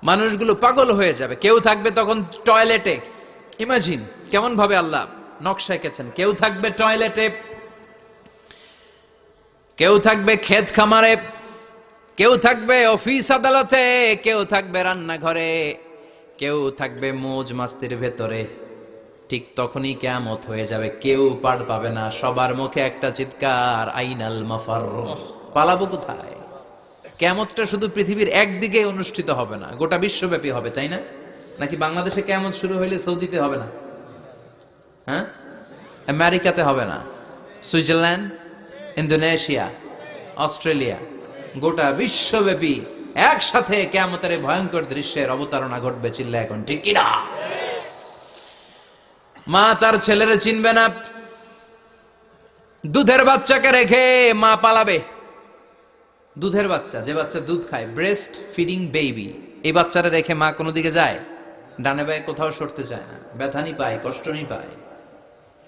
মানুষগুলো পাগল হয়ে যাবে। কেউ থাকবে তখন টয়লেটে, ইমাজিন কেমন ভাবে আল্লাহ নকশা এঁকেছেন। কেউ থাকবে টয়লেটে, কেউ থাকবে ক্ষেত খামারে, কেউ থাকবে অফিস আদালতে, কেউ থাকবে রান্নাঘরে, কেউ থাকবে মৌজ মাস্তির ভেতরে। ঠিক তখনই কিয়ামত হয়ে যাবে, কেউ পার পাবে না। সবার মুখে একটা চিৎকার, আইনাল মাফার, পালাবো কোথায়? কিয়ামতটা শুধু পৃথিবীর একদিকে অনুষ্ঠিত হবে না, গোটা বিশ্বব্যাপী হবে, তাই না? নাকি বাংলাদেশে কিয়ামত শুরু হইলে সৌদিতে হবে না? হ্যাঁ, আমেরিকাতে হবে না, সুইজারল্যান্ড, ইন্দোনেশিয়া, অস্ট্রেলিয়া, গোটা বিশ্বব্যাপী একসাথে কিয়ামতের ভয়ঙ্কর দৃশ্যের অবতারণা ঘটবে। চিল্লা এখন ঠিক কিনা? মা তার ছেলেরে চিনবে না, দুধের বাচ্চাকে রেখে মা পালাবে। দুধের বাচ্চা, যে বাচ্চা দুধ খায়, ব্রেস্ট ফিডিং বেবি, এই বাচ্চারা রেখে মা কোনো দিকে যায়? ডানে বায়ে কোথাও সরতে চায় না, ব্যথানি পায়, কষ্টনি পায়।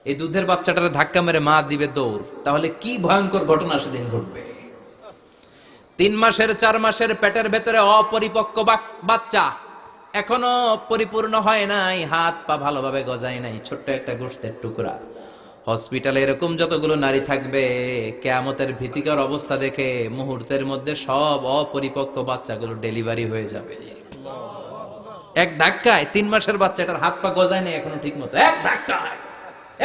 এই দুধের বাচ্চাটারে ধাক্কা মেরে মা দিবে দৌড়। তাহলে কি ভয়ঙ্কর ঘটনা সেদিন ঘটবে। 3 মাসের 4 মাসের পেটের ভেতরে অপরিপক্ক বাচ্চা, এখনো পরিপূর্ণ হয় নাই, হাত পা ভালোভাবে গজায় নাই, ছোট্ট একটা গোশতের টুকরা। হসপিটালে এরকম যতগুলো নারী থাকবে, কিয়ামতের ভীতিকর অবস্থা দেখে মুহূর্তের মধ্যে সব অপরিপক্ক বাচ্চাগুলো ডেলিভারি হয়ে যাবে। এক ধাক্কায় 3 মাসের বাচ্চাটার হাত পা গজায় নাই এখনো ঠিক মতো, এক ধাক্কায়,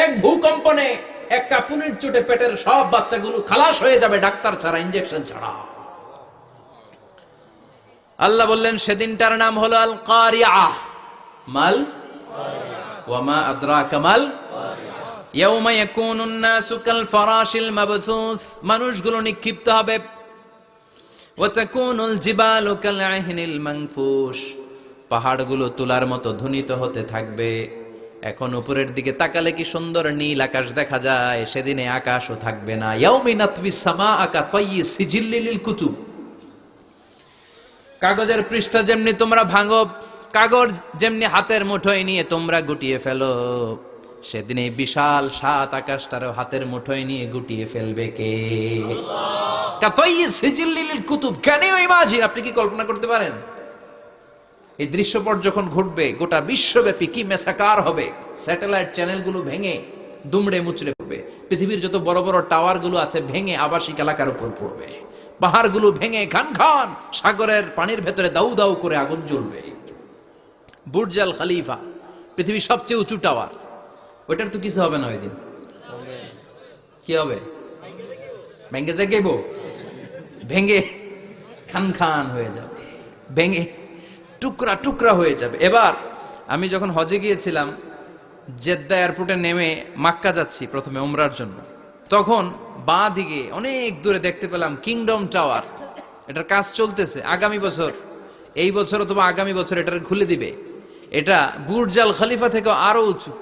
এক ভূকম্পনে, এক কাঁপুনির চোটে পেটের সব বাচ্চাগুলো খালাস হয়ে যাবে, ডাক্তার ছাড়া, ইনজেকশন ছাড়া। আল্লাহ বললেন সেদিনটার নাম হলো আল কারিআহ। মাল ওয়া মা আদরাকা মাল ইয়াউমা ইয়াকুনুন নাসু কাল ফারাশিল মাবথুস, মানুষগুলো নিক্ষিপ্ত হবে। ওয়া তাকুনুল জিবালু কাল আহিনিল মানফুশ, পাহাড়গুলো তুলার মতো ধ্বনিত হতে থাকবে। এখন উপরের দিকে তাকালে কি সুন্দর নীল আকাশ দেখা যায়, সেদিনে আকাশও থাকবে না। ইয়াউমিন নাতবিস সামাআ কা তায়্যি সিজিল্লিল কুতুব, কাগজের পৃষ্ঠা যেমনি তোমরা ভাঙো, কাগজ যেমনি হাতের মুঠোয় নিয়ে তোমরা গুটিয়ে ফেলো, সেদিন এই বিশাল 7 আকাশটারও হাতের মুঠোয় নিয়ে গুটিয়ে ফেলবে কে? কুতুব। Can you imagine? আপনি কি কল্পনা করতে পারেন এই দৃশ্যপট যখন ঘটবে গোটা বিশ্বব্যাপী কি মেসাকার হবে? স্যাটেলাইট চ্যানেলগুলো ভেঙে দুমড়ে মুচড়ে পড়বে, পৃথিবীর যত বড় বড় টাওয়ার গুলো আছে ভেঙে আবাসিক এলাকার উপর পড়বে, পাহাড়গুলো ভেঙে খান খান সাগরের পানির ভেতরে দাউ দাউ করে আগুন জ্বলবে। বুর্জ আল খলিফা, পৃথিবীর সবচেয়ে উঁচু টাওয়ার, ওইটার তো কিছু হবে না ওই দিন। কি হবে? ভেঙে যাইব, ভেঙে খান খান হয়ে যাবে, ভেঙে টুকরা টুকরা হয়ে যাবে। এবার আমি যখন হজে গিয়েছিলাম, জেদ্দা এয়ারপোর্টে নেমে মাক্কা যাচ্ছি প্রথমে উমরার জন্য, তখন বাঁ দিকে অনেক দূরে দেখতে পেলাম কিংডম টাওয়ার। এটার কাজ চলতেছে, আগামী বছর, এই বছর অথবা আগামী বছর এটার খুলে দিবে। এটা বুর্জ আল খলিফা থেকে আরো উঁচু।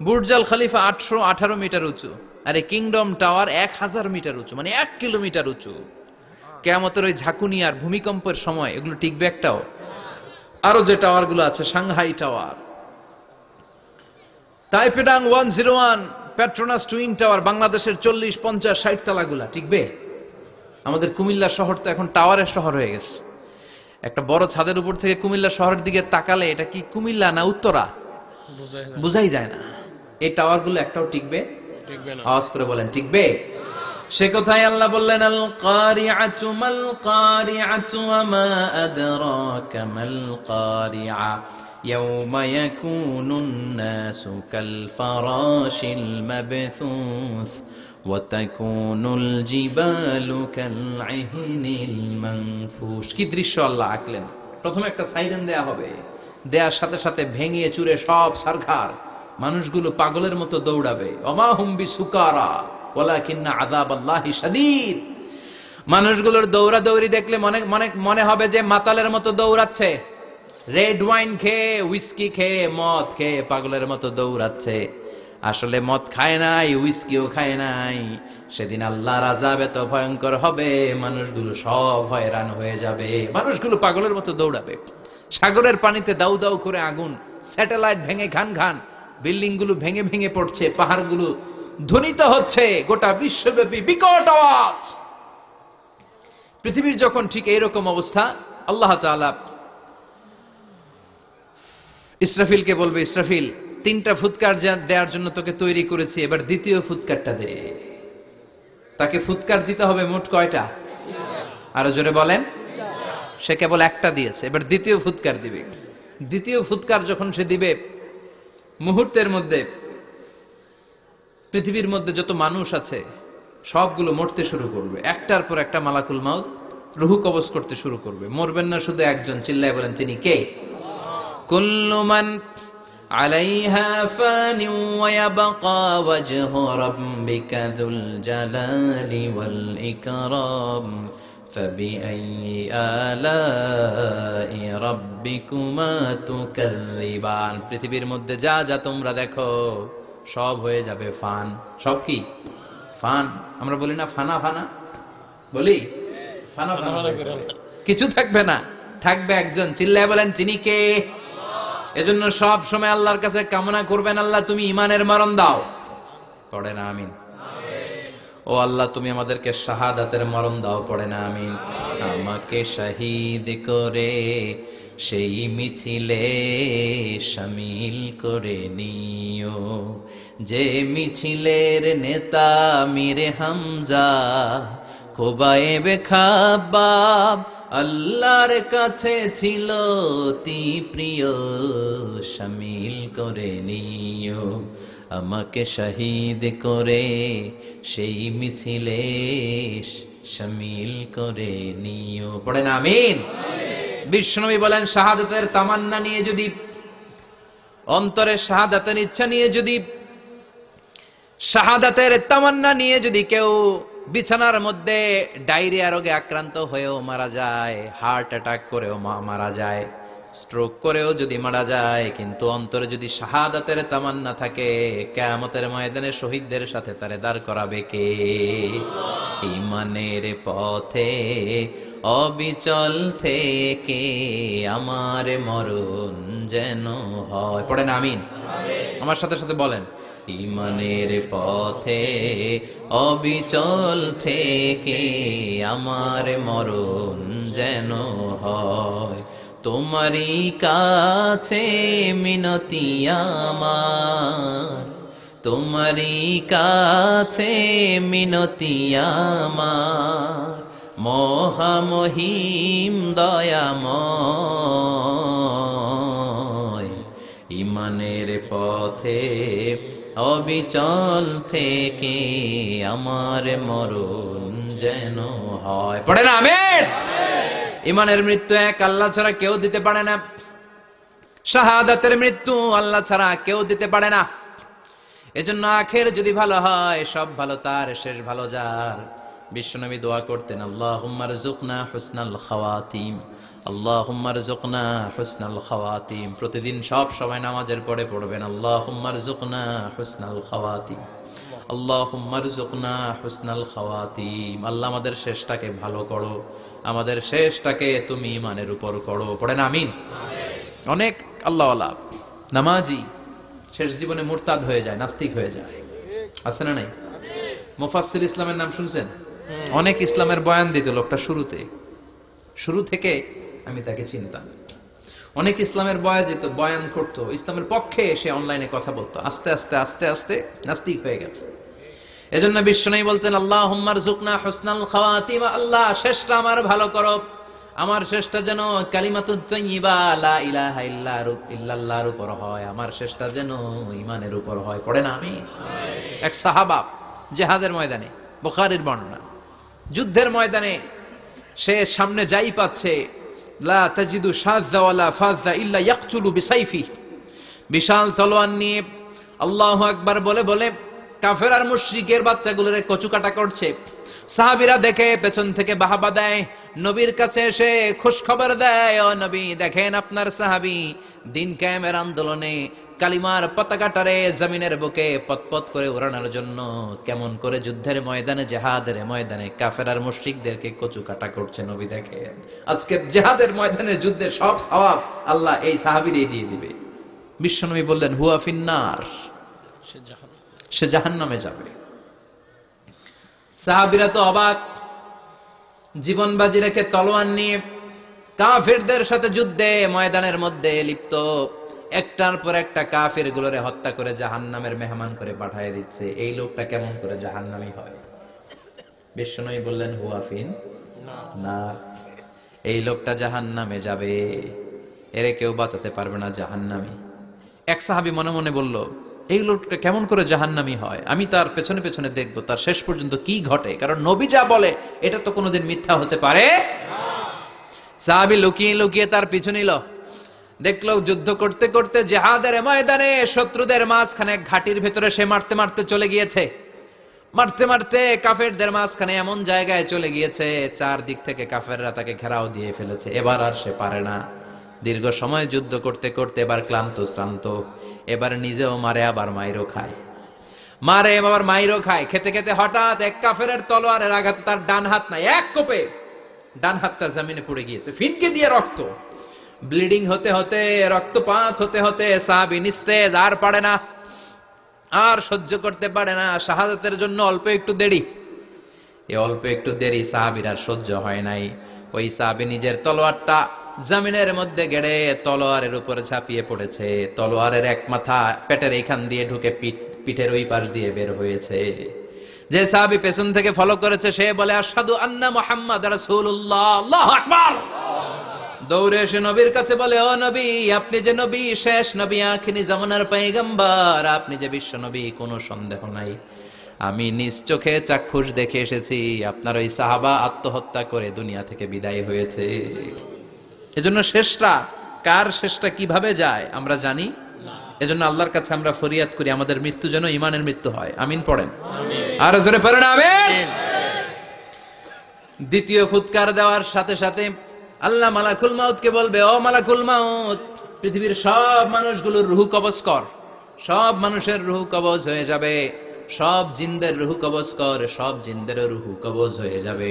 বুর্জ আল খলিফা 818 মিটার উঁচু, আর এই কিংডম টাওয়ার 1000 মিটার উঁচু, মানে 1 কিলোমিটার উঁচু। কিয়ামতের ওই ঝাঁকুনি আর ভূমিকম্পের সময় এগুলো টিকবে একটাও? আরো যে টাওয়ার গুলো আছে, সাংহাই টাওয়ার, টাইপেডাং 101, পেট্রোনাস টুইন টাওয়ার, বাংলাদেশের 40, 50, 60 তালাগুলা টিকবে? আমাদের কুমিল্লা শহর তো এখন টাওয়ারের শহর হয়ে গেছে। একটা বড় ছাদের উপর থেকে কুমিল্লা শহরের দিকে তাকালে এটা কি কুমিল্লা না উত্তরা বুঝাই যায় না। এই টাওয়ার গুলো একটাও টিকবে? আওয়াজ করে বলেন টিকবে? সে কথাই আল্লাহ বললেন আল কারিআতু মাল কারিআতু ওয়া মা আদরাকা মাল কারিআ ইয়াউমা ইয়াকুনুন নাসু কাল ফারাশিল মাবথুস ওয়া তাকুনুল জিবালু কাল আহিনিল মানফুশ। কি দৃশ্য আল্লাহ আঁকলেন! প্রথমে একটা সাইরেন দেয়া হবে, দেয়ার সাথে সাথে ভেঙে চুরে সব সারখার, মানুষগুলো পাগলের মতো দৌড়াবে। ওমা হুম বিসুকারা ওয়ালাকিন্না আযাবাল্লাহি শাদীদ। মানুষগুলোর দৌড়াদৌড়ি দেখলে মনে হবে যে মাতালের মতো দৌড়াচ্ছে, রেড ওয়াইন খেয়ে, হুইস্কি খেয়ে, মদ খেয়ে পাগলের মতো দৌড়াচ্ছে। আসলে মদ খায় নাই, হুইস্কিও খায় নাই। সেদিন আল্লাহর আযাব এত ভয়ঙ্কর হবে, মানুষগুলো সব হয়রান হয়ে যাবে, মানুষগুলো পাগলের মতো দৌড়াবে। সাগরের পানিতে দাউ দাউ করে আগুন, স্যাটেলাইট ভেঙে খান খান, বিল্ডিং গুলো ভেঙে ভেঙে পড়ছে, পাহাড়গুলো ধ্বনিত হচ্ছে, গোটা বিশ্বব্যাপী বিকট আওয়াজ। পৃথিবীর যখন ঠিক এইরকম অবস্থা, আল্লাহ তাআলা ইসরাফিলকে বলবে, ইসরাফিল, 3টা ফুৎকার দেওয়ার জন্য তোকে তৈরি করেছি, এবার দ্বিতীয় ফুৎকারটা দে। তাকে ফুৎকার দিতে হবে মোট কয়টা? আরো জোরে বলেন। সে কেবল একটা দিয়েছে, এবার দ্বিতীয় ফুৎকার দিবে। দ্বিতীয় ফুৎকার যখন সে দিবে, মুহূর্তের মধ্যে পৃথিবীর মধ্যে যত মানুষ আছে সবগুলো মরতে শুরু করবে। একটার পর একটা মালাকুল মাউত রুহু কবজ করতে শুরু করবে। মরবেন না শুধু একজন, চিল্লায় বলেন তিনি কে? কুল্লু মান আলাইহা ফানি ওয়া ইয়াবকা ওয়াজহু রাব্বিকা যুল জালালি ওয়াল ইকরাম ফাবিআইয়ি আলাই রাব্বিকুমা তুকাযযিবান। পৃথিবীর মধ্যে যা যা তোমরা দেখো সব হয়ে যাবে ফান। সব কি? ফান। আমরা বলি না ফানা ফানা, বলি ফানা ফানা, কিছু থাকবে না, থাকবে একজন, চিল্লায় বলেন তিনি কে? এজন্য সব সময় আল্লাহর কাছে কামনা করবেন, আল্লাহ তুমি ঈমানের মরণ দাও। পড়ে না আমিন? ও আল্লাহ তুমি আমাদেরকে শাহাদাতের মরণ দাও। পড়ে না আমিন? আমাকে শহীদ করে সেই মিছিলে শামিল করে নিও, যে মিছিলের নেতা মীরে হামজা খোবায়েবে খাব্বাব আল্লাহর কাছে ছিল অতি প্রিয়, শামিল করে নিও, আমাকে শহীদ করে সেই মিছিলে শামিল করে নিও। পড়েন আমিন? বিশ্বনবী বলেন, শাহাদাতের তামান্না নিয়ে যদি, অন্তরে শাহাদাতের ইচ্ছা নিয়ে যদি, শাহাদাতের তামান্না নিয়ে যদি কেউ বিছানার মধ্যে ডায়রিয়া রোগে আক্রান্ত হয়েও মারা যায়, হার্ট অ্যাটাক করেও মারা যায়, স্ট্রোক করেও যদি মারা যায়, কিন্তু অন্তরে যদি শাহাদাতের তামান্না থাকে, কিয়ামতের ময়দানে শহীদদের সাথে তারে দাঁড় করাবে কে? ঈমানের পথে অবিচল থেকে আমার মরণ যেন হয়। পড়েন আমিন? আমার সাথে সাথে বলেন, ঈমানের পথে অবিচল থেকে আমার মরণ যেন হয়, তোমারই কাছে মিনতি আমার, তোমারই কাছে মিনতি আমার, মহামহিম দয়াময়, ঈমানের পথে অবিচল থেকে আমার মরণ যেন হয়। পড়ে না আমিন? ঈমানের মৃত্যু এক, আল্লাহ ছাড়া কেউ দিতে পারে না। শাহাদাতের মৃত্যু আল্লাহ ছাড়া কেউ দিতে পারে না। এজন্য আখের যদি ভালো হয়, সব ভালো তার, শেষ ভালো যার। বিশ্বনবী দোয়া করতেন, আল্লাহুম্মা রযুকনা হুসনাল খাওয়াতিম, আল্লাহুম্মা রযুকনা হুসনাল খাওয়াতিম। প্রতিদিন সব সময় নামাজের পরে পড়বেন, আল্লাহুম্মা রযুকনা হুসনাল খাওয়াতিম, আল্লাহুম্মা রযুকনা হুসনাল খাওয়াতিম। আল্লাহ আমাদের শেষটাকে ভালো করো, আমাদের শেষটাকে তুমি ঈমানের উপর করো। পড়েন আমিন? অনেক আল্লাহওয়ালা নামাজি শেষ জীবনে মুরতাদ হয়ে যায়, নাস্তিক হয়ে যায়, আছে না নাই? মুফাসসির ইসলামের নাম শুনছেন? অনেক ইসলামের বয়ান দিত লোকটা শুরু থেকে আমি তাকে চিনতাম। অনেক ইসলামের বয়ান করতো, ইসলামের পক্ষে এসে অনলাইনে কথা বলতো। আস্তে আস্তে আস্তে আস্তে নাস্তিক হয়ে গেছে। এজন্য বিশ্বনবী বলতেন, আল্লাহুম্মা রযুকনা হুসনাল খাওয়াতিম, আল্লাহ শেষটা আমার ভালো করো, আমার শেষটা যেন কালিমাতুত তাইয়্যিবা লা ইলাহা ইল্লাল্লাহর উপর হয়, আমার শেষটা যেন ঈমানের উপর হয়। পড়ে না আমিন? এক সাহাবা জিহাদের ময়দানে, বুখারীর বর্ণনা, যুদ্ধের ময়দানে সে সামনে যাই পাচ্ছে, লা তাজিদু শাযযা ওয়ালা ফাযযা ইল্লা ইয়াকতুলু বিসাইফি, বিশাল তলোয়ার নিয়ে আল্লাহু আকবার বলে বলে কাফের আর মুশরিকের বাচ্চাগুলোরে কচুকাটা করছে। সাহাবীরা দেখে পেছন থেকে বাহাবা দেয়, নবীর কাছে এসে খুশ খবর দেয়, ও নবী দেখেন আপনার সাহাবী দিন কায়েমের আন্দোলনে কালিমার পতাকাটারে জমিনের বুকে পতপত করে উড়ানোর জন্য কেমন করে যুদ্ধের ময়দানে, জিহাদের ময়দানে কাফের আর মুশরিকদেরকে কচুকাটা করছে। নবী দেখেন আজকে জিহাদের ময়দানে যুদ্ধের সব সওয়াব আল্লাহ এই সাহাবীরই দিয়ে দিবে। বিশ্বনবী বললেন, হুয়া ফিন্নার, সে জাহান্নামে যাবে। সাহাবীরা তো অবাক, জীবন বাজি রেখে তলোয়ার নিয়ে কাফেরদের সাথে যুদ্ধে ময়দানের মধ্যে লিপ্ত। একটার পর একটা কাফের গুলোরে হত্যা করে জাহান্নামের মেহমান করে পাঠিয়ে দিচ্ছে। এই লোকটা কেমন করে জাহান্নামী হয়? বিশ্বনবী বললেন হুয়াফিন না, এই লোকটা জাহান্নামে যাবে, এরে কেউ বাঁচাতে পারবে না, জাহান্নামী। এক সাহাবী মনে মনে বলল, এই লোকটা কেমন করে জাহান্নামী হয়, আমি তার পেছনে পেছনে দেখবো তার শেষ পর্যন্ত কি ঘটে, কারণ নবী যা বলে এটা তো কোনোদিন মিথ্যা হতে পারে। সাহাবী লুকিয়ে লুকিয়ে তার পিছু নিল। দেখলো যুদ্ধ করতে করতে জিহাদের ময়দানে শত্রুদের মাঝখানে ঘাটির ভেতরে সে মারতে মারতে চলে গিয়েছে। মারতে মারতে কাফেরদের মাঝখানে এমন জায়গায় চলে গিয়েছে, চারদিক থেকে কাফেররা তাকে ঘেরাও দিয়ে ফেলেছে। এবার আর সে পারে না। দীর্ঘ সময় যুদ্ধ করতে করতে এবার ক্লান্ত শ্রান্ত, এবার নিজেও মারে আবার মাইরও খায়, মারে আবার মাইরও খায়। খেতে খেতে হঠাৎ এক কাফেরের তলোয়ারের আঘাতে তার ডান হাত নাই, এক কোপে ডান হাতটা জমিনে পড়ে গিয়েছে, ফিনকে দিয়ে রক্ত, ব্লিডিং হতে হতে, রক্তপাত হতে হতে সাহাবী নিস্তেজ, আর পারে না, আর সহ্য করতে পারে না। শাহাদাতের জন্য অল্প একটু দেরি, এই অল্প একটু দেরি সাহাবীর আর সহ্য হয় নাই। ওই সাহাবী নিজের তলোয়ারটা জমিনের মধ্যে গেড়ে তলোয়ারের উপরে ঝাঁপিয়ে পড়েছে। তলোয়ারের এক মাথা পেটের এইখান দিয়ে ঢুকে পিঠের ওই পাশ দিয়ে বের হয়েছে। যে সাহাবী পেছন থেকে ফলো করেছে সে বলে আশহাদু আন্না মুহাম্মাদ রাসূলুল্লাহ, আল্লাহু আকবার। দৌড়ে এসে নবীর কাছে বলে, ও নবী, আপনি যে নবী, শেষ নবী, আখিরি জামানার পয়গম্বর, আপনি যে বিশ্ব নবী, কোনো সন্দেহ নাই, আমি নিজ চোখে চাক্ষুষ দেখে এসেছি আপনার ওই সাহাবা আত্মহত্যা করে দুনিয়া থেকে বিদায় হয়েছে। এজন্য শেষটা কার, শেষটা কিভাবে যায় আমরা জানি। এজন্য আল্লাহর কাছে আমরা ফরিয়াদ করি আমাদের মৃত্যু যেন ঈমানের মৃত্যু হয়। আমিন পড়েন, আর জোরে পড়েন আমিন। দ্বিতীয় ফুৎকার দেওয়ার সাথে সাথে আল্লাহ মালাকুল মাউতকে বলবে, ও মালাকুল মাউত, পৃথিবীর সব মানুষগুলোর রূহ কবজ কর। সব মানুষের রূহ কবজ হয়ে যাবে, সব জিনদের রূহ কবজ কর, সব জিনদের রূহ কবজ হয়ে যাবে।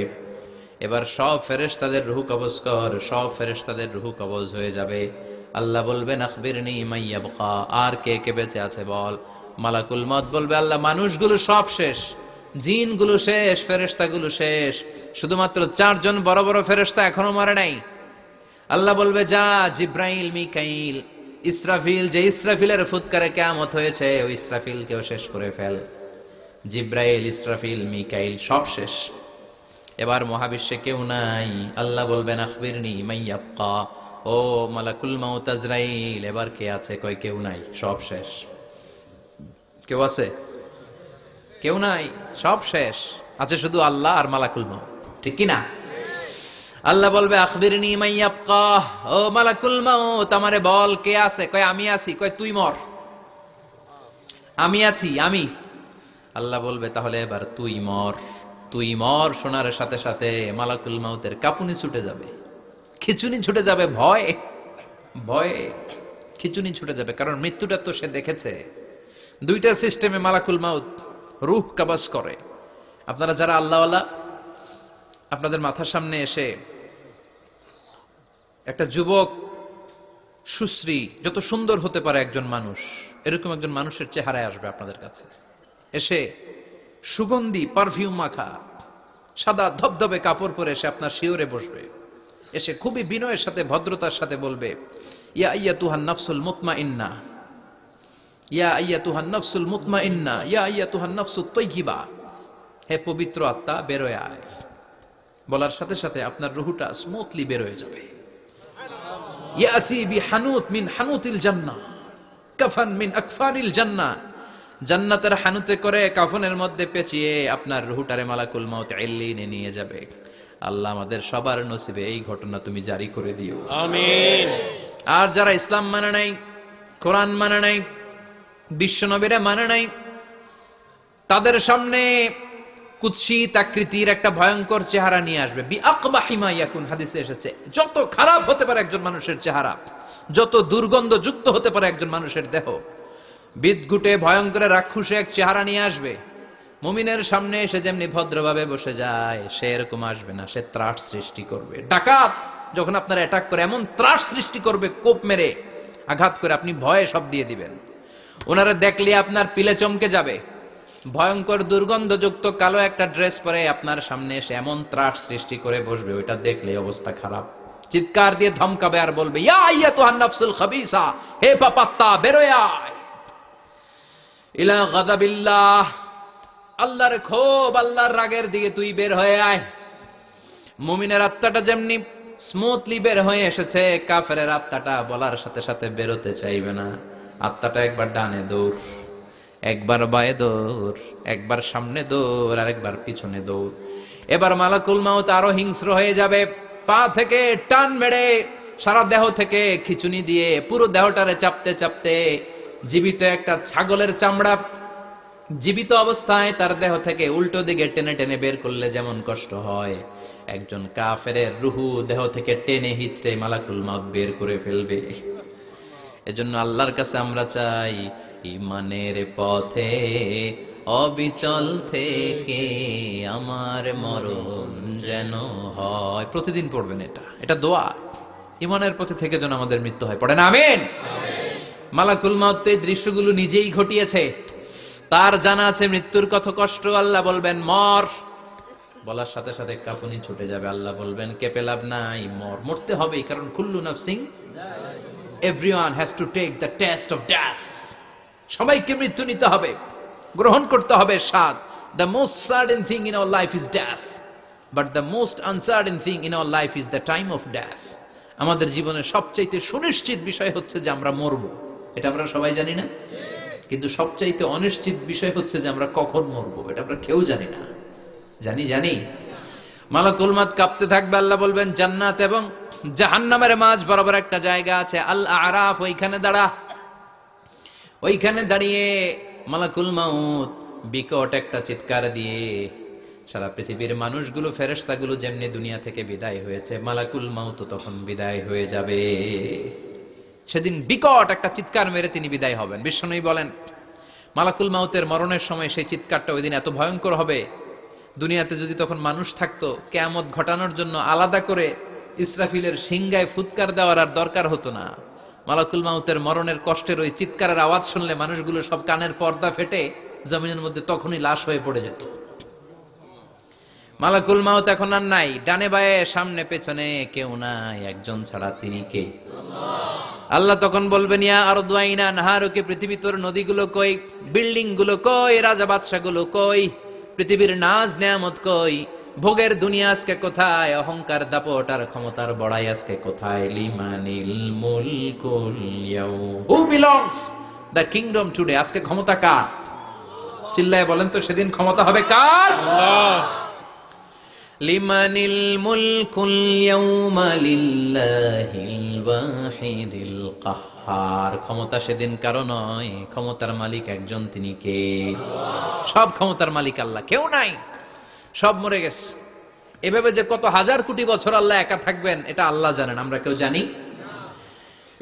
এবার সব ফেরেশতাদের রূহ কবজ কর, সব ফেরেশতাদের রূহ কবজ হয়ে যাবে। আল্লাহ বলবেন আখবিরনি মাইয়াবকা, আর কে কে বেঁচে আছে বল। মালাকুল মাউত বলবে, আল্লাহ মানুষগুলো সব শেষ, জিনগুলো শেষ, ফেরেশতাগুলো শেষ, শুধুমাত্র 4 জন বড় বড় ফেরেশতা এখনো মরে নাই। আল্লাহ বলবে, যা জিব্রাইল, মিকাইল, ইসরাফিল, যে ইসরাফিলের ফুৎকারে কিয়ামত হয়েছে ওই ইসরাফিলকেও শেষ করে ফেল। জিব্রাইল, ইসরাফিল, মিকাইল সব শেষ। এবার মহাবিশ্বে কেউ নাই। আল্লাহ বলবেন আখবিরনি মাইয়াবকা, ও মালাকুল মাউত আজরাইল, এবার কে আছে? কই কেউ নাই, সব শেষ। কেউ আছে? কেউ নাই, সব শেষ। আছে শুধু আল্লাহ আর মালাকুল মাউত, ঠিক কি না? আল্লাহ বলবে আখবিরনি মাইয়াবকা, ও মালাকুল মাউত আমারে বল কে আছে? কয় আমি আছি। কয় তুই মর। আমি আছি, আমি। আল্লাহ বলবে তাহলে এবার তুই মর। তুই মর শোনার সাথে সাথে মালাকুল মাউতের কাঁপুনি ছুটে যাবে, খিচুনি ছুটে যাবে, ভয় ভয়ে খিচুনি ছুটে যাবে, কারণ মৃত্যুটা তো সে দেখেছে। দুইটা সিস্টেমে মালাকুল মাউত রূহ কবজ করে। আপনারা যারা আল্লাহওয়ালা, আপনাদের মাথার সামনে এসে একটা যুবক, সুশ্রী, যত সুন্দর হতে পারে একজন মানুষ, এরকম একজন মানুষের চেহারায় আসবে আপনাদের কাছে। এসে সুগন্ধি পারফিউম মাখা সাদা ধবধবে কাপড় পরে এসে আপনার শিওরে বসবে। এসে খুবই বিনয়ের সাথে, ভদ্রতার সাথে বলবে, ইয়া আইয়াতুহান নাফসুল মুতমাইন্না, ইয়া আইয়াতুহান নাফসুল মুতমাইন্না, ইয়া আইয়াতুহান নাফসুত তাইয়্যিবা, হে পবিত্র আত্মা বেরোয় আয়। বলার সাথে সাথে আপনার রুহটা স্মুথলি বের হয়ে যাবে। ইয়াতি বিহানুত মিন হানুতিল জান্নাহ, কাফান মিন আকফানিল জান্নাহ, জান্নাতের হানুতে করে কাফনের মধ্যে পেঁচিয়ে আপনার রুহটারে মালাকুল মাউত ইল্লিনে নিয়ে যাবে। আল্লাহ আমাদের সবার নসিবে এই ঘটনা তুমি জারি করে দিও, আমিন। আর যারা ইসলাম মানে নাই, কোরআন মানে নাই, বিশ্ব নবীরা মানে নাই, তাদের সামনে কুৎসিত আকৃতির একটা ভয়ঙ্কর চেহারা নিয়ে আসবে। বিআকবাহি মা ইয়াকুন, হাদিসে এসেছে, যত খারাপ হতে পারে একজন মানুষের চেহারা, যত দুর্গন্ধযুক্ত হতে পারে একজন মানুষের দেহ, বিদঘুটে ভয়ঙ্কর রাক্ষসে এক চেহারা নিয়ে আসবে। মুমিনের সামনে এসে যেমনি ভদ্রভাবে বসে যায়, সে এরকম আসবে না, সে ত্রাস সৃষ্টি করবে। ডাকাত যখন আপনার অ্যাটাক করে এমন ত্রাস সৃষ্টি করবে, কোপ মেরে আঘাত করে আপনি ভয়ে সব দিয়ে দিবেন। ওনারা দেখলে আপনার পিলে চমকে যাবে। ভয়ঙ্কর দুর্গন্ধযুক্ত কালো একটা ড্রেস পরে আপনার সামনে এসে এমন ত্রাস সৃষ্টি করে বসবে, ওইটা দেখলে অবস্থা খারাপ। চিৎকার দিয়ে ধমকাবে আর বলবে, ইয়া আইয়াতুহান নাফসুল খাবিসা, হে পাপাত্তা বেরোয় আয় ইলা গাদাবিল্লাহ, আল্লাহর ক্ষোভ, আল্লাহর রাগের দিকে তুই বের হয়ে আয়। মুমিনের আত্মাটা যেমনি স্মুথলি বের হয়ে এসেছে, কাফেরের আত্মাটা বলার সাথে সাথে বেরোতে চাইবে না। আত্মাটা একবার ডানে দৌড়, একবার বায়ে দৌড়, একবার সামনে দৌড়, আর একবার পিছনে দৌড়। এবার মালাকুল মাউত আরো হিংস্র হয়ে যাবে, পা থেকে টান মেরে সারা দেহ থেকে খিচুনি দিয়ে পুরো দেহটারে চাপতে চাপতে জীবিত একটা ছাগলের চামড়া জীবিত অবস্থায় তার দেহ থেকে উল্টো দিকে টেনে টেনে বের করলে যেমন কষ্ট হয়, একজন কাফেরের রুহু দেহ থেকে টেনে হিচড়ে মালাকুল মাউত বের করে ফেলবে। এজন্য আল্লাহর কাছে আমরা চাই, ঈমানের পথে অবিচল থেকে আমার মরণ যেন হয়। প্রতিদিন পড়বেন এটা দোয়া। ঈমানের পথে থেকে যেন আমাদের মৃত্যু হয়, পড়েন আমিন। মালাকুল মাউত এই দৃশ্যগুলো নিজেই ঘটিয়েছে, তার জানা আছে মৃত্যুর কত কষ্ট। আল্লাহ বলবেন মর, বলার সাথে সাথে কাঁপুনি ছুটে যাবে। আল্লাহ বলবেন কেঁপে লাভ নাই, মর, মরতে হবেই, কারণ কুল্লু নাফসিন, everyone has to take the test of death. সবাইকে মৃত্যু নিতে হবে, গ্রহণ করতে হবে স্বাদ। The most certain thing in our life is death, but the most uncertain thing in our life is the time of death. আমাদের জীবনের সবচাইতে সুনিশ্চিত বিষয় হচ্ছে যে আমরা মরবো, এটা আমরা সবাই জানি না, কিন্তু সবচাইতে অনিশ্চিত বিষয় হচ্ছে যে আমরা কখন মরবো, এটা আমরা কেউ জানি না। জানি মালাকুল মাউত কাঁপতে থাকবে। আল্লাহ বলবেন জান্নাত এবং জাহান্নামের মাঝ বরাবর একটা জায়গা আছে, আল আরাফ, ওইখানে দাঁড়া। ওইখানে দাঁড়িয়ে মালাকুল মাউত বিকট একটা চিৎকার দিয়ে সারা পৃথিবীর মানুষগুলো, ফেরেশতাগুলো যেমনি দুনিয়া থেকে বিদায় হয়েছে, মালাকুল মাউত তখন বিদায় হয়ে যাবে। সেদিন বিকট একটা চিৎকার মেরে তিনি বিদায় হবেন। বিশ্বনবী বলেন মালাকুল মাউতের মরণের সময় সেই চিৎকারটা ওই দিন এত ভয়ঙ্কর হবে, দুনিয়াতে যদি তখন মানুষ থাকতো, কিয়ামত ঘটানোর জন্য আলাদা করে ইসরাফিলের সিংগায় ফুৎকার দেওয়ার আর দরকার হতো না। মালাকুল মাউতের মরণের কষ্টের ওই চিৎকারের আওয়াজ শুনলে মানুষগুলো সব কানের পর্দা ফেটে জমিনের মধ্যে তখনই লাশ হয়ে পড়ে যেত। মালাকুল মাউত এখন আর নাই, ডানে বায়ে সামনে পেছনে কেউ নাই, একজন ছাড়া, তিনি কে? আল্লাহ তখন বলবেন ইয়া আরদু আইনা নাহারুকে, পৃথিবী তোর নদীগুলো কই, বিল্ডিং গুলো কই, রাজা বাদশা গুলো কই, পৃথিবীর নাজ নেয়ামত কই, ভোগের দুনিয়া আজকে কোথায়, অহংকার দাপট আর ক্ষমতার বড়াই আজকে কোথায়? লিমানিল মুলকুল ইয়াউম, who belongs the kingdom today, আজকে ক্ষমতা কার? চিল্লায় বলেন তো, সেদিন ক্ষমতা হবে কার? আল্লাহ। লিমানিল মুলকুল ইয়াউমা লিল্লাহিল ওয়াহিদিল কাহ্হার, ক্ষমতা সেদিন কারো নয়, ক্ষমতার মালিক একজন, তিনি কে? সব ক্ষমতার মালিক আল্লাহ, কেউ নাই, সব মরে গেছে। এভাবে যে কত হাজার কোটি বছর আল্লাহ একা থাকবেন এটা আল্লাহ জানেন, আমরা কেউ জানি।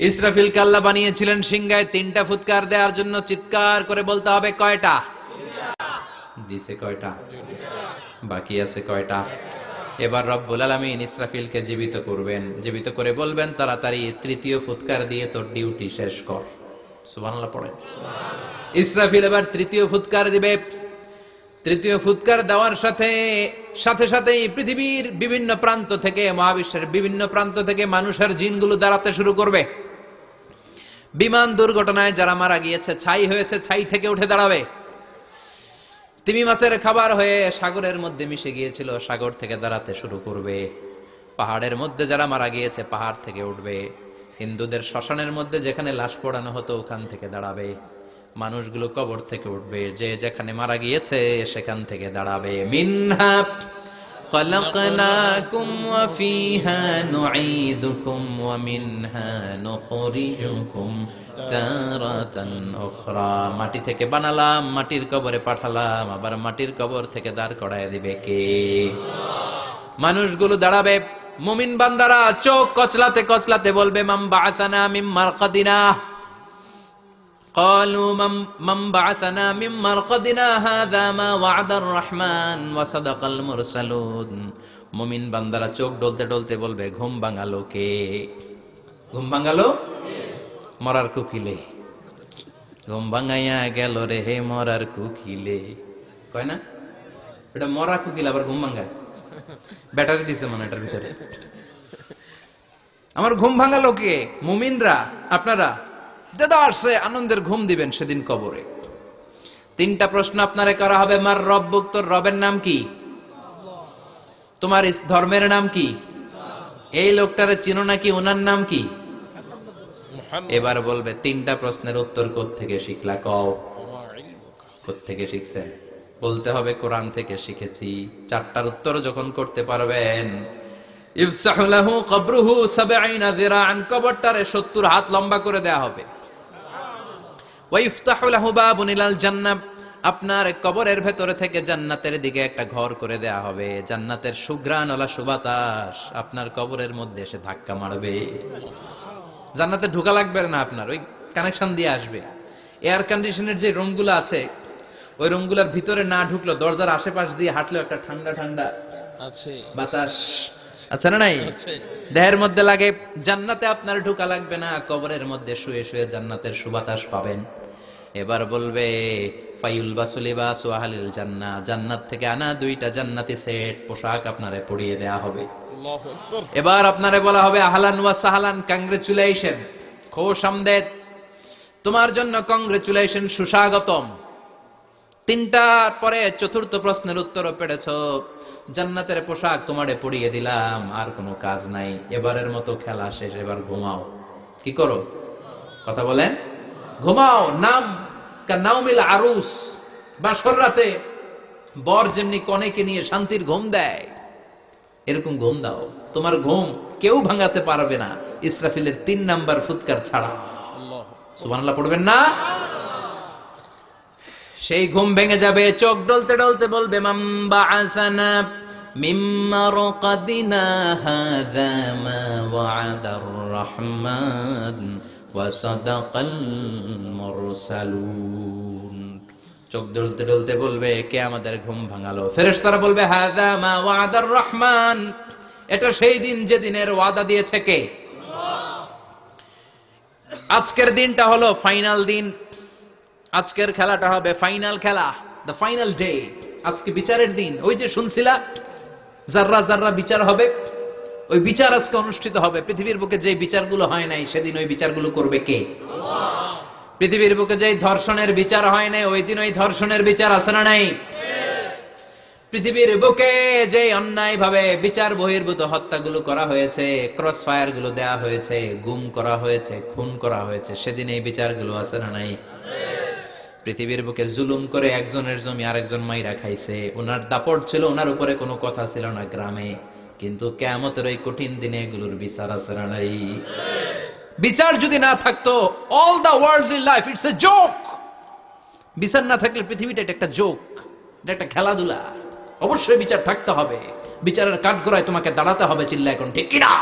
ইসরাফিলকে আল্লাহ বানিয়েছিলেন সিংহায় 3টা ফুৎকার দেওয়ার জন্য, চিৎকার করে বলতে হবে কয়টা? দিছে কয়টা? বাকি আছে কয়টা? এবার রব্বুল আলামিন ইসরাফিলকে জীবিত করবেন, জীবিত করে বলবেন তাড়াতাড়ি 3য় ফুৎকার দিয়ে তোর ডিউটি শেষ কর। সুবহানাল্লাহ পড়েন। ইসরাফিল এবার 3য় ফুৎকার দিবে। 3য় ফুৎকার দেওয়ার সাথে সাথেই পৃথিবীর বিভিন্ন প্রান্ত থেকে, মহাবিশ্বের বিভিন্ন প্রান্ত থেকে মানুষের জিনগুলো দাঁড়াতে শুরু করবে। বিমান দুর্ঘটনায় যারা মারা গিয়েছে, ছাই হয়েছে, ছাই থেকে উঠে দাঁড়াবে। তিমি মাছের খাবার হয়ে সাগরের মধ্যে মিশে গিয়েছিল, সাগর থেকে দাঁড়াতে শুরু করবে। পাহাড়ের মধ্যে যারা মারা গিয়েছে, পাহাড় থেকে উঠবে। হিন্দুদের শ্মশানের মধ্যে যেখানে লাশ পোড়ানো হতো, ওখান থেকে দাঁড়াবে। মানুষগুলো কবর থেকে উঠবে, যে যেখানে মারা গিয়েছে সেখান থেকে দাঁড়াবে। মিনহা খালাকনাকুম ওয়া ফিহা নুঈদুকুম ওয়া মিনহা নুখরিজুকুম তারাতান উখরা, মাটি থেকে বানালাম, মাটির কবরে পাঠালাম, আবার মাটির কবর থেকে দাঁড় করায় দিবে কে? মানুষগুলো দাঁড়াবে। মুমিন বান্দারা চোখ কচলাতে কচলাতে বলবে মান বাআসানা মিন মারকাদিনা, قالوا من بعثنا من مرقدنا هذا ما وعد الرحمن وصدق المرسلون। মুমিন বান্দারা চোখ ডলতে ডলতে বলবে ঘুম ভাঙালো কে? ঘুম ভাঙালো মরার কুকিলে, ঘুম ভাঙাইয়া গেল রে হে মরার কুকিলে, কয় না? এটা মরা কুকিল আবার ঘুম ভাঙায়, ব্যাটারি দিছে মানে এটার ভিতরে। আমার ঘুম ভাঙালো কে? মুমিনরা, আপনারা। দেদারসে আনন্দের ঘুম দিবেন সেদিন কবরে। তিনটা প্রশ্ন আপনারে করা হবে। মার রব্বুক, তোর রবের নাম কি? তোমার ধর্মের নাম কি? এই লোকটারে চিনো নাকি? ওনার নাম কি? এবার বলবে তিনটা প্রশ্নের উত্তর কোত্থেকে শিখলা? কও কোত্থেকে শিখছেন? বলতে হবে কোরআন থেকে শিখেছি। চারটার উত্তর যখন করতে পারবেন, ইফসাহু লাহু কবরুহু ৭০ যিরাআন, কবরটারে ৭০ হাত লম্বা করে দেয়া হবে। ওয়া ইফতাহু লাহু বাবুন ইলাল জান্নাহ, আপনার কবরের ভেতরে থেকে জান্নাতের দিকে একটা ঘর করে দেয়া হবে। জান্নাতের সুঘ্রাণওয়ালা সুবাতাস আপনার কবরের মধ্যে এসে ধাক্কা মারবে। জান্নাতে ঢোকা লাগবে না, আপনার ওই কানেকশন দিয়ে আসবে। এয়ার কন্ডিশনের যে রুমগুলো আছে, ওই রুমগুলোর ভিতরে না ঢুকলো, দরজার আশেপাশ দিয়ে হাঁটলেও একটা ঠান্ডা ঠান্ডা আছে বাতাস আছে না নাই? দেহের মধ্যে লাগে। জান্নাতে আপনার ঢোকা লাগবে না, কবরের মধ্যে শুয়ে শুয়ে জান্নাতের সুবাতাস পাবেন। এবার বলবে ফায়ুলবাসু লিবাসু আহলিল জান্নাহ, জান্নাত থেকে আনা 2টা জান্নাতি সেট পোশাক আপনারে পরিয়ে দেয়া হবে। আল্লাহু আকবার। এবার আপনারে বলা হবে আহলান ওয়া সাহলান, কংগ্রেচুলেশন, খোশ আমদেদ, তোমার জন্য কংগ্রেচুলেশন, সুস্বাগতম। তিনটার পরে চতুর্থ প্রশ্নের উত্তরও পেরেছো। জান্নাতের পোশাক তোমারে পরিয়ে দিলাম, আর কোনো কাজ নাই, এবারের মতো খেলা শেষ, এবার ঘুমাও। কি করো? কথা বলেন। ঘুমাও। নাম কানাউমিল আরুস, বাসর রাতে বর যেমনি কনেকে নিয়ে শান্তির ঘুম দেয়, এরকম ঘুম দাও। তোমার ঘুম কেউ ভাঙাতে পারবে না, ইসরাফিলের 3 নাম্বার ফুৎকার ছাড়া। সুবহানাল্লাহ পড়বেন না? সেই ঘুম ভেঙে যাবে, চোখ ডলতে ডলতে বলবে মান বাআসানা মিন মারকাদিনা হাযা মা ওয়া'দার রহমান ওয়া সাদাকাল মুরসালুন। চোখ ডলতে ডলতে বলবে কে আমাদের ঘুম ভাঙালো? ফেরেশতারা বলবে হাযা মা ওয়া'দার রহমান, এটা সেই দিন যেদিনের ওয়াদা দিয়েছে কে? আল্লাহ। আজকের দিনটা হলো ফাইনাল দিন। আজকের খেলাটা হবে ফাইনাল খেলা, দ্য ফাইনাল ডে। আজকে বিচারের দিন। ওই যে শুনছিলা জাররা জাররা বিচার হবে, ওই বিচার আজকে অনুষ্ঠিত হবে। পৃথিবীর বুকে যে বিচারগুলো হয় নাই, সেদিন ওই বিচারগুলো করবে কে? আল্লাহ। পৃথিবীর বুকে যে ধর্ষণের বিচার হয় নাই, ওই দিন ওই ধর্ষণের বিচার আছে না নাই? পৃথিবীর বুকে যে অন্যায় ভাবে বিচার বহির্ভূত হত্যাগুলো করা হয়েছে, ক্রস ফায়ার গুলো দেয়া হয়েছে, গুম করা হয়েছে, খুন করা হয়েছে, সেদিন এই বিচারগুলো আছে না নাই? পৃথিবীর বুকে জুলুম করে একজনের জমি আরেকজন মাইরা খাইছে, ওনার দাপট ছিল, ওনার উপরে কোনো কথা ছিল না গ্রামে, কিন্তু কিয়ামতের ওই কঠিন দিনে এগুলোর বিচার আছে না নাই? বিচার যদি না থাকতো, all the worldly life it's a joke. বিচার না থাকলে পৃথিবীটা এটা একটা জোক, এটা একটা খেলাধুলা। অবশ্যই বিচার থাকতে হবে, বিচারের কাঠগড়ায় তোমাকে দাঁড়াতে হবে। চিল্লা এখন ঠিক কিনা?